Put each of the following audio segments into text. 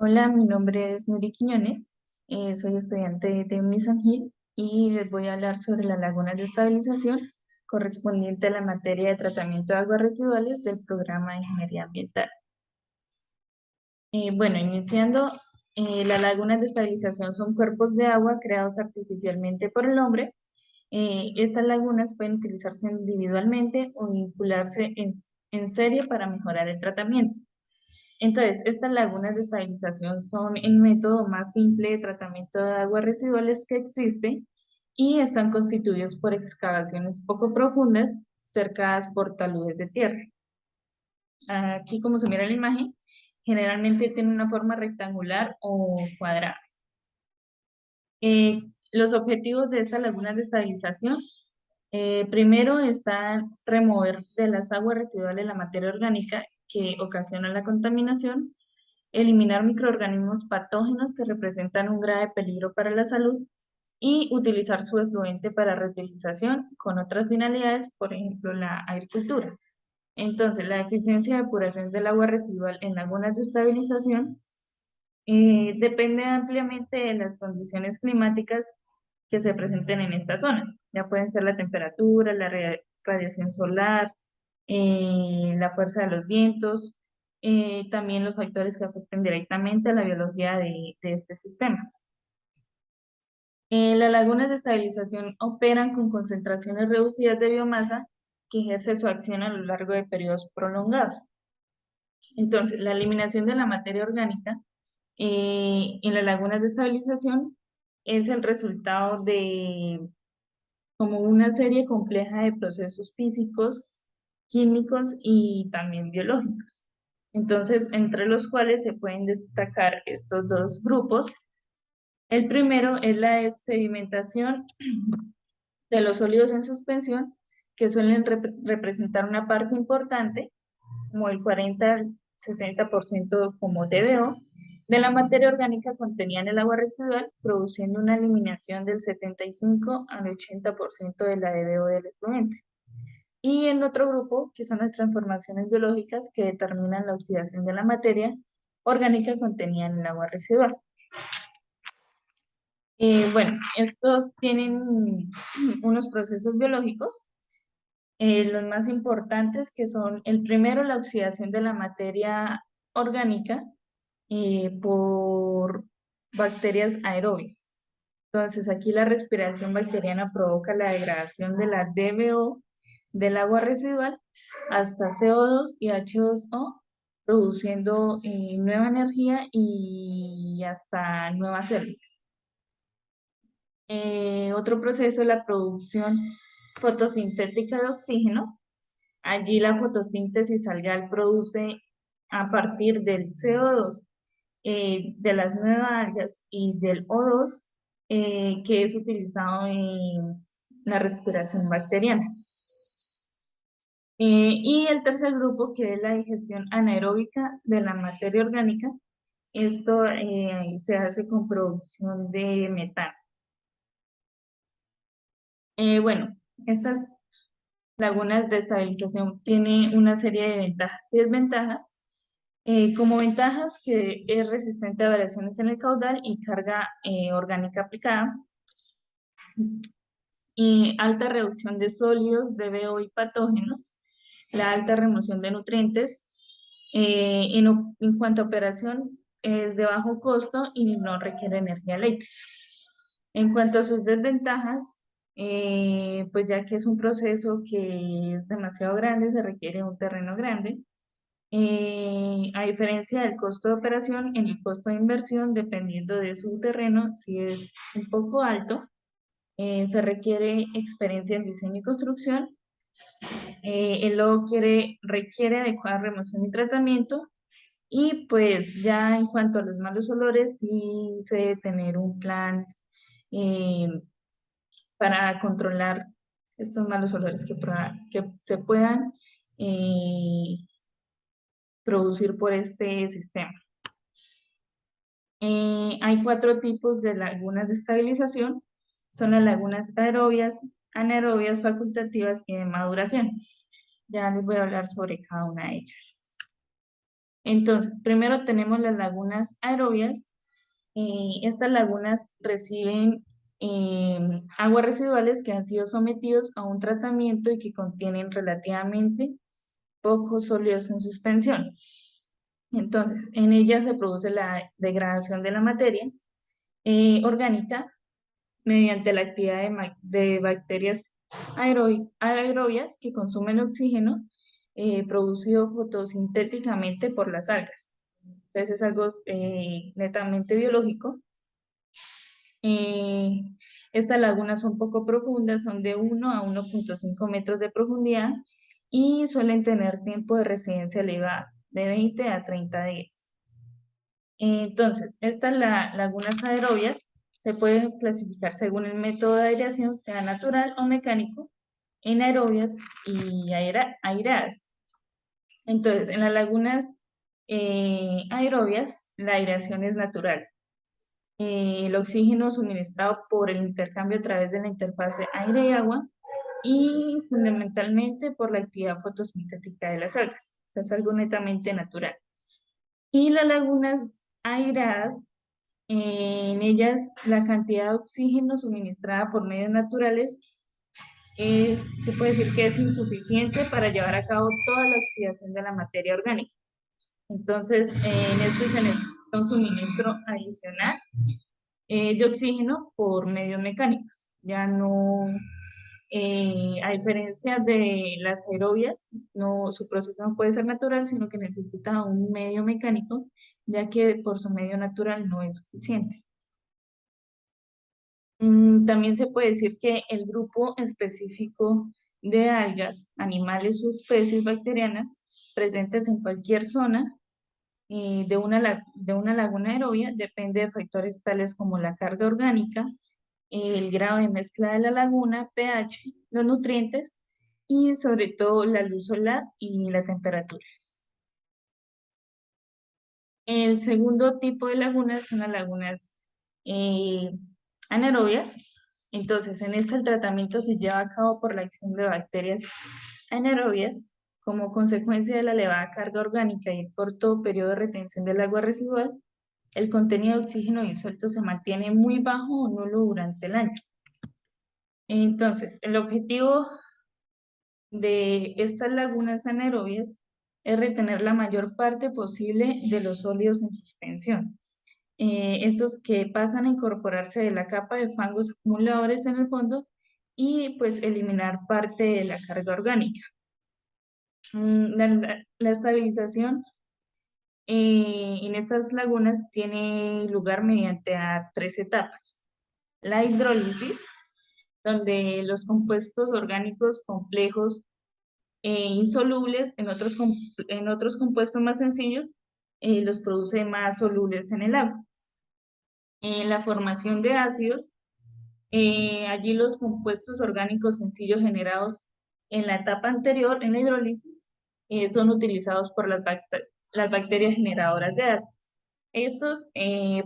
Hola, mi nombre es Nuri Quiñones, soy estudiante de Unisangil y les voy a hablar sobre las lagunas de estabilización correspondiente a la materia de tratamiento de aguas residuales del programa de Ingeniería Ambiental. Bueno, iniciando, las lagunas de estabilización son cuerpos de agua creados artificialmente por el hombre. Estas lagunas pueden utilizarse individualmente o vincularse en serie para mejorar el tratamiento. Entonces, estas lagunas de estabilización son el método más simple de tratamiento de aguas residuales que existe y están constituidos por excavaciones poco profundas cercadas por taludes de tierra. Aquí, como se mira en la imagen, generalmente tiene una forma rectangular o cuadrada. Los objetivos de estas lagunas de estabilización, primero está remover de las aguas residuales la materia orgánica que ocasiona la contaminación, eliminar microorganismos patógenos que representan un grave peligro para la salud y utilizar su efluente para reutilización con otras finalidades, por ejemplo, la agricultura. Entonces, la eficiencia de depuración del agua residual en lagunas de estabilización depende ampliamente de las condiciones climáticas que se presenten en esta zona. Ya pueden ser la temperatura, la radiación solar, la fuerza de los vientos, también los factores que afecten directamente a la biología de este sistema. Las lagunas de estabilización operan con concentraciones reducidas de biomasa que ejerce su acción a lo largo de periodos prolongados. Entonces, la eliminación de la materia orgánica en las lagunas de estabilización es el resultado de como una serie compleja de procesos físicos, químicos y también biológicos. Entonces, entre los cuales se pueden destacar estos dos grupos. El primero es la sedimentación de los sólidos en suspensión, que suelen representar una parte importante, como el 40 al 60% como DBO, de la materia orgánica contenida en el agua residual, produciendo una eliminación del 75 al 80% de la DBO del efluente. Y en otro grupo, que son las transformaciones biológicas que determinan la oxidación de la materia orgánica contenida en el agua residual. Bueno, estos tienen unos procesos biológicos, los más importantes que son el primero, la oxidación de la materia orgánica por bacterias aerobias. Entonces, aquí la respiración bacteriana provoca la degradación de la DBO del agua residual hasta CO2 y H2O, produciendo nueva energía y hasta nuevas células. Otro proceso es la producción fotosintética de oxígeno. Allí la fotosíntesis algal produce a partir del CO2, de las nuevas algas y del O2, que es utilizado en la respiración bacteriana. Y el tercer grupo, que es la digestión anaeróbica de la materia orgánica, esto se hace con producción de metano. Bueno, estas lagunas de estabilización tienen una serie de ventajas y desventajas. Como ventajas, que es resistente a variaciones en el caudal y carga orgánica aplicada, y alta reducción de sólidos, DBO y patógenos, la alta remoción de nutrientes. En cuanto a operación, es de bajo costo y no requiere energía eléctrica. En cuanto a sus desventajas, pues ya que es un proceso que es demasiado grande, se requiere un terreno grande. A diferencia del costo de operación, en el costo de inversión, dependiendo de su terreno, si es un poco alto, se requiere experiencia en diseño y construcción. El lodo requiere adecuada remoción y tratamiento. Y pues ya en cuanto a los malos olores, sí se debe tener un plan eh, para controlar estos malos olores que se puedan eh, producir por este sistema. Hay cuatro tipos de lagunas de estabilización. Son las lagunas aerobias, anaerobias, facultativas y de maduración. Ya les voy a hablar sobre cada una de ellas. Entonces, primero tenemos las lagunas aerobias. Estas lagunas reciben aguas residuales que han sido sometidos a un tratamiento y que contienen relativamente pocos sólidos en suspensión. Entonces, en ellas se produce la degradación de la materia orgánica mediante la actividad de bacterias aerobias que consumen oxígeno producido fotosintéticamente por las algas. Entonces es algo netamente biológico. Eh, Estas lagunas son poco profundas, son de 1 a 1,5 metros de profundidad y suelen tener tiempo de residencia elevado, de 20 a 30 días. Entonces, estas lagunas aerobias se pueden clasificar según el método de aireación, sea natural o mecánico, en aerobias y aireadas. Entonces, en las lagunas aerobias, la aireación es natural. El oxígeno suministrado por el intercambio a través de la interfase aire y agua y fundamentalmente por la actividad fotosintética de las algas. O sea, es algo netamente natural. Y las lagunas aireadas, en ellas la cantidad de oxígeno suministrada por medios naturales se puede decir que es insuficiente para llevar a cabo toda la oxidación de la materia orgánica. Entonces, en esto se necesita un suministro adicional de oxígeno por medios mecánicos. Ya no, a diferencia de las aerobias, no, su proceso no puede ser natural, sino que necesita un medio mecánico, ya que por su medio natural no es suficiente. También se puede decir que el grupo específico de algas, animales o especies bacterianas presentes en cualquier zona de una laguna aerobia depende de factores tales como la carga orgánica, el grado de mezcla de la laguna, pH, los nutrientes y sobre todo la luz solar y la temperatura. El segundo tipo de lagunas son las lagunas eh, anaerobias. Entonces, en esta el tratamiento se lleva a cabo por la acción de bacterias anaerobias como consecuencia de la elevada carga orgánica y el corto periodo de retención del agua residual. El contenido de oxígeno disuelto se mantiene muy bajo o nulo durante el año. Entonces, el objetivo de estas lagunas anaerobias es retener la mayor parte posible de los sólidos en suspensión. Estos que pasan a incorporarse de la capa de fangos acumuladores en el fondo y pues eliminar parte de la carga orgánica. La estabilización en estas lagunas tiene lugar mediante a 3 etapas. La hidrólisis, donde los compuestos orgánicos complejos insolubles en otros compuestos más sencillos los produce más solubles en el agua. En la formación de ácidos, allí los compuestos orgánicos sencillos generados en la etapa anterior, en la hidrólisis, son utilizados por las bacterias generadoras de ácidos. Estos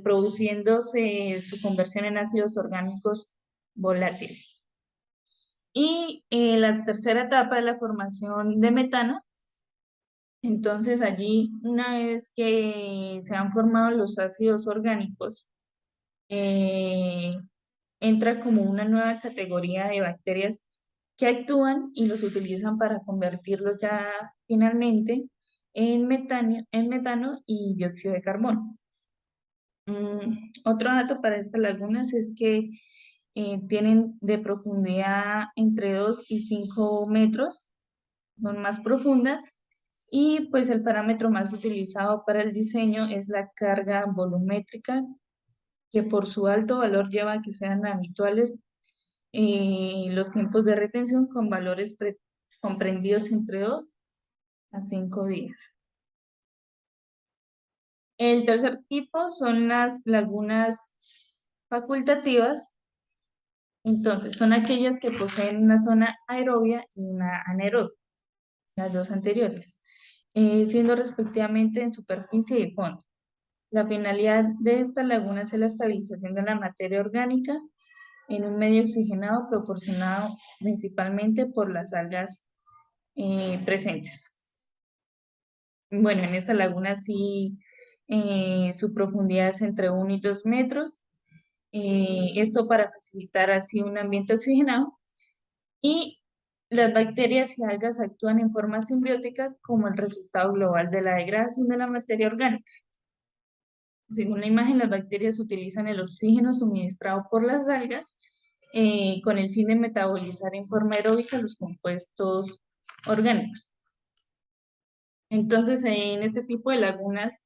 produciéndose su conversión en ácidos orgánicos volátiles. Y la tercera etapa es la formación de metano. Entonces allí, una vez que se han formado los ácidos orgánicos, eh, entra como una nueva categoría de bacterias que actúan y los utilizan para convertirlos ya finalmente en metano y dióxido de carbono. Otro dato para estas lagunas es que tienen de profundidad entre 2 y 5 metros, son más profundas, y pues el parámetro más utilizado para el diseño es la carga volumétrica, que por su alto valor lleva a que sean habituales los tiempos de retención con valores comprendidos entre 2 a 5 días. El tercer tipo son las lagunas facultativas. Entonces, son aquellas que poseen una zona aerobia y una anaerobia, las dos anteriores, siendo respectivamente en superficie y fondo. La finalidad de estas lagunas es la estabilización de la materia orgánica en un medio oxigenado proporcionado principalmente por las algas presentes. Bueno, en esta laguna sí, su profundidad es entre 1 y 2 metros. Esto para facilitar así un ambiente oxigenado. Y las bacterias y algas actúan en forma simbiótica como el resultado global de la degradación de la materia orgánica. Según la imagen, las bacterias utilizan el oxígeno suministrado por las algas con el fin de metabolizar en forma aeróbica los compuestos orgánicos. Entonces, en este tipo de lagunas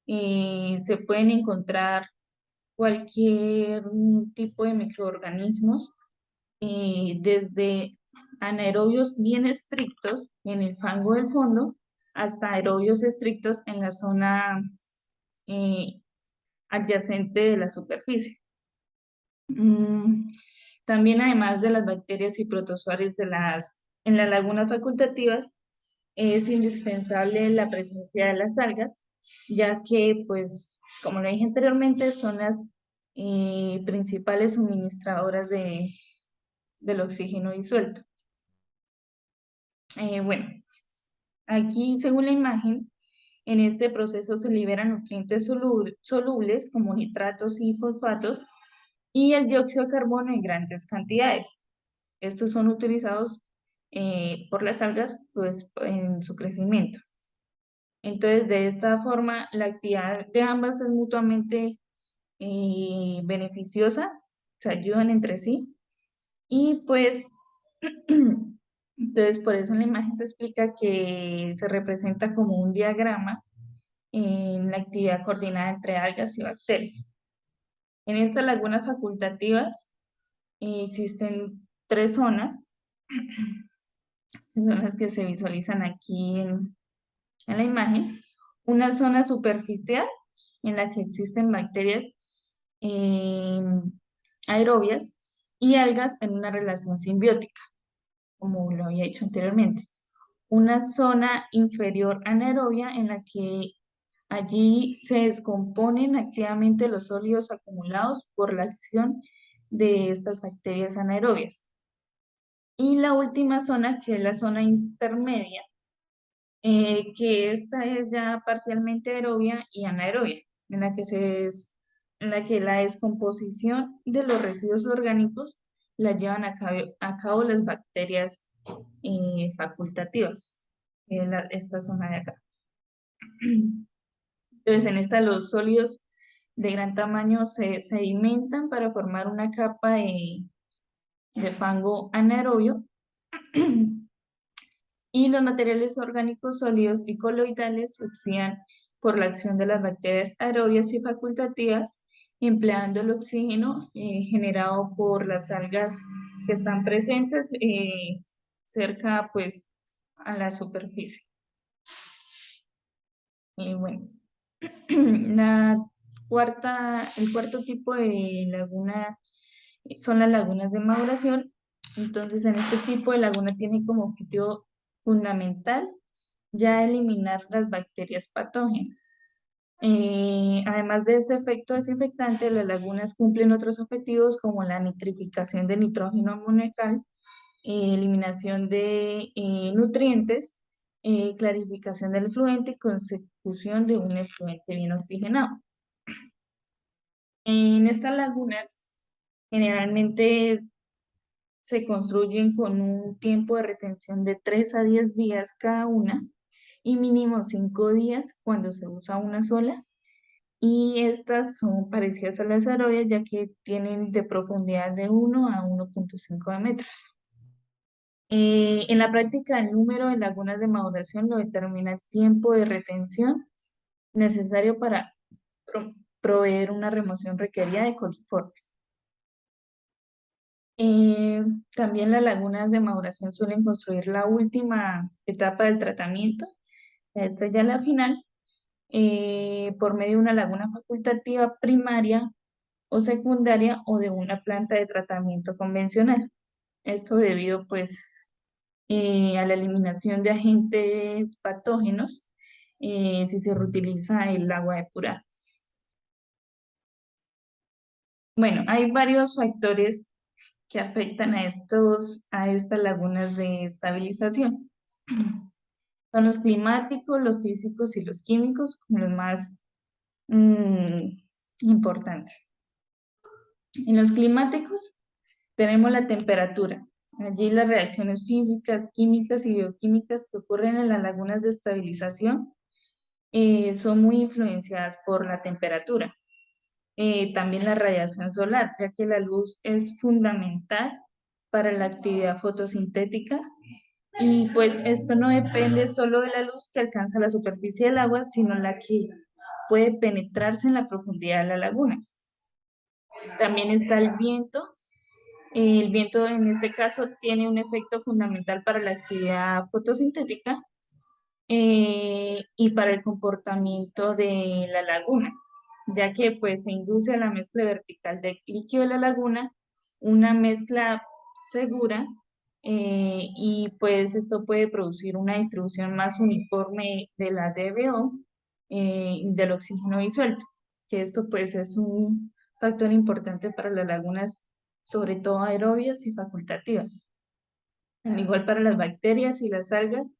se pueden encontrar cualquier tipo de microorganismos, desde anaerobios bien estrictos en el fango del fondo hasta aerobios estrictos en la zona eh, adyacente de la superficie. Mm, También, además de las bacterias y protozoarios en las lagunas facultativas, es indispensable la presencia de las algas, ya que, pues, como lo dije anteriormente, son las principales suministradoras del oxígeno disuelto. Bueno, aquí, según la imagen, en este proceso se liberan nutrientes solubles como nitratos y fosfatos y el dióxido de carbono en grandes cantidades. Estos son utilizados por las algas, pues, en su crecimiento. Entonces, de esta forma, la actividad de ambas es mutuamente beneficiosa, se ayudan entre sí y pues, entonces por eso en la imagen se explica que se representa como un diagrama en la actividad coordinada entre algas y bacterias. En estas lagunas facultativas existen 3 zonas, que son las que se visualizan aquí en la imagen. Una zona superficial en la que existen bacterias eh, aerobias y algas en una relación simbiótica, como lo había hecho anteriormente. Una zona inferior anaerobia en la que allí se descomponen activamente los sólidos acumulados por la acción de estas bacterias anaerobias. Y la última zona, que es la zona intermedia, que esta es ya parcialmente aerobia y anaerobia, en la que la descomposición de los residuos orgánicos la llevan a cabo las bacterias facultativas, esta zona de acá. Entonces, en esta los sólidos de gran tamaño se sedimentan para formar una capa de fango anaerobio y los materiales orgánicos sólidos y coloidales se oxidan por la acción de las bacterias aerobias y facultativas, empleando el oxígeno generado por las algas que están presentes cerca, pues, a la superficie. Bueno, el cuarto tipo de laguna son las lagunas de maduración. Entonces, en este tipo de laguna tiene como objetivo fundamental ya eliminar las bacterias patógenas. Además de este efecto desinfectante, las lagunas cumplen otros objetivos como la nitrificación de nitrógeno amoniacal, eliminación de nutrientes, clarificación del efluente y consecución de un efluente bien oxigenado. En estas lagunas generalmente se construyen con un tiempo de retención de 3 a 10 días cada una y mínimo 5 días cuando se usa una sola. Y estas son parecidas a las arobias ya que tienen de profundidad de 1 a 1,5 de metros. En la práctica, el número de lagunas de maduración lo determina el tiempo de retención necesario para proveer una remoción requerida de coliformes. También las lagunas de maduración suelen construir la última etapa del tratamiento, esta es ya la final, por medio de una laguna facultativa primaria o secundaria o de una planta de tratamiento convencional. Esto debido, pues, a la eliminación de agentes patógenos si se reutiliza el agua depurada. Bueno, hay varios factores que afectan a estas lagunas de estabilización. Son los climáticos, los físicos y los químicos como los más mm, importantes. En los climáticos tenemos la temperatura. Allí las reacciones físicas, químicas y bioquímicas que ocurren en las lagunas de estabilización son muy influenciadas por la temperatura. También la radiación solar, ya que la luz es fundamental para la actividad fotosintética y pues esto no depende solo de la luz que alcanza la superficie del agua, sino la que puede penetrarse en la profundidad de las lagunas. También está el viento. El viento en este caso tiene un efecto fundamental para la actividad fotosintética y para el comportamiento de las lagunas, ya que pues se induce a la mezcla vertical del líquido de la laguna, una mezcla segura y pues esto puede producir una distribución más uniforme de la DBO, del oxígeno disuelto, que esto pues es un factor importante para las lagunas, sobre todo aerobias y facultativas. Al igual para las bacterias y las algas,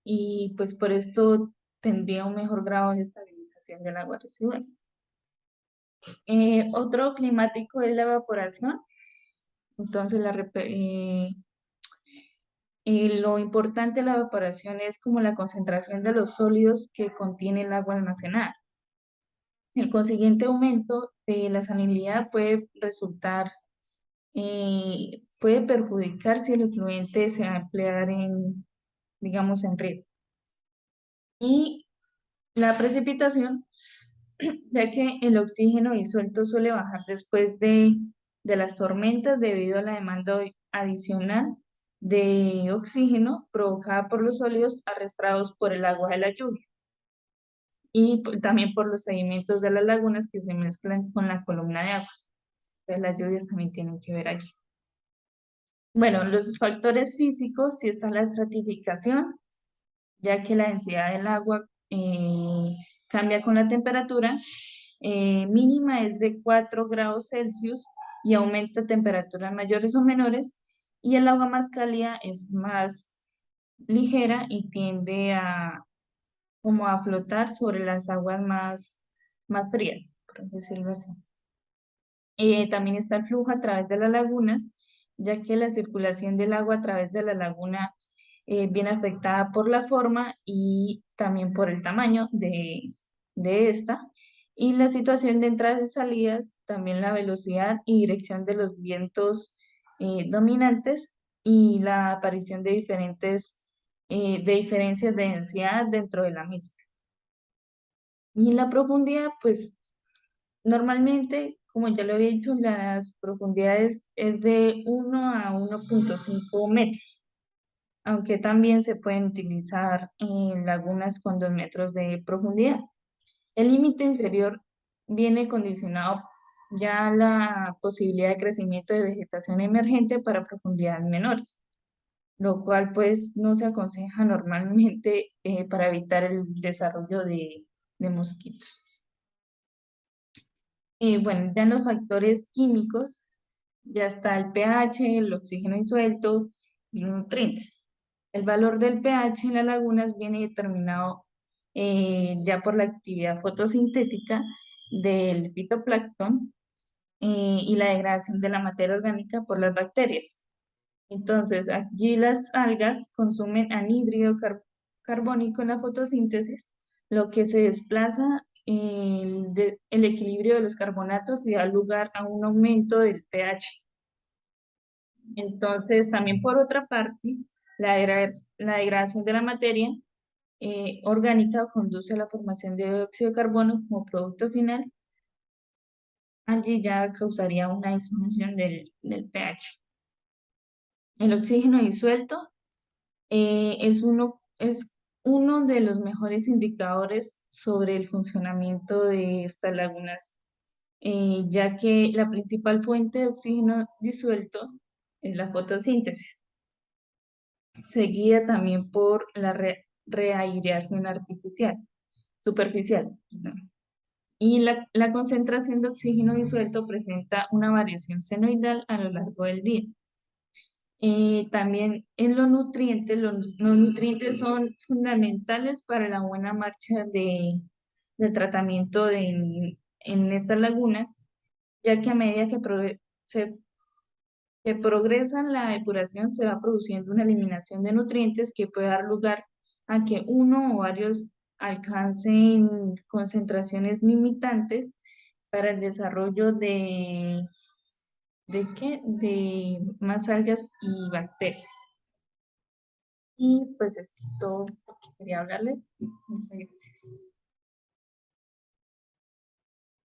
y pues por esto tendría un mejor grado de estabilización del agua residual. Otro climático es la evaporación. Entonces, lo importante de la evaporación es como la concentración de los sólidos que contiene el agua almacenada. El consiguiente aumento de la salinidad puede resultar, puede perjudicar si el efluente se va a emplear en, digamos, en río. Y la precipitación, ya que el oxígeno disuelto suele bajar después de las tormentas debido a la demanda adicional de oxígeno provocada por los sólidos arrastrados por el agua de la lluvia y también por los sedimentos de las lagunas que se mezclan con la columna de agua. Entonces las lluvias también tienen que ver allí. Bueno, los factores físicos, sí está la estratificación, ya que la densidad del agua cambia con la temperatura. Mínima es de 4 grados Celsius y aumenta a temperaturas mayores o menores, y el agua más cálida es más ligera y tiende a como a flotar sobre las aguas más frías, por decirlo así. También está el flujo a través de las lagunas, ya que la circulación del agua a través de la laguna viene afectada por la forma y también por el tamaño de esta. Y la situación de entradas y salidas, también la velocidad y dirección de los vientos dominantes y la aparición de de diferencias de densidad dentro de la misma. Y la profundidad, pues normalmente, como ya lo había dicho, las profundidades es de 1 a 1,5 metros, aunque también se pueden utilizar en lagunas con 2 metros de profundidad. El límite inferior viene condicionado ya a la posibilidad de crecimiento de vegetación emergente para profundidades menores, lo cual pues no se aconseja normalmente para evitar el desarrollo de mosquitos. Bueno, ya en los factores químicos, ya está el pH, el oxígeno disuelto y los nutrientes. El valor del pH en las lagunas viene determinado ya por la actividad fotosintética del fitoplancton y la degradación de la materia orgánica por las bacterias. Entonces, allí las algas consumen anhídrido carbónico en la fotosíntesis, lo que se desplaza el equilibrio de los carbonatos y da lugar a un aumento del pH. Entonces, también por otra parte, la degradación de la materia orgánica conduce a la formación de dióxido de carbono como producto final. Allí ya causaría una disminución del pH. El oxígeno disuelto es uno de los mejores indicadores sobre el funcionamiento de estas lagunas, ya que la principal fuente de oxígeno disuelto es la fotosíntesis, seguida también por la reaireación superficial. Perdón. Y la concentración de oxígeno disuelto presenta una variación senoidal a lo largo del día. También en los nutrientes son fundamentales para la buena marcha del tratamiento en estas lagunas, ya que a medida que progresa la depuración se va produciendo una eliminación de nutrientes que puede dar lugar a que uno o varios alcancen concentraciones limitantes para el desarrollo ¿de qué? De más algas y bacterias. Y pues esto es todo lo que quería hablarles. Muchas gracias.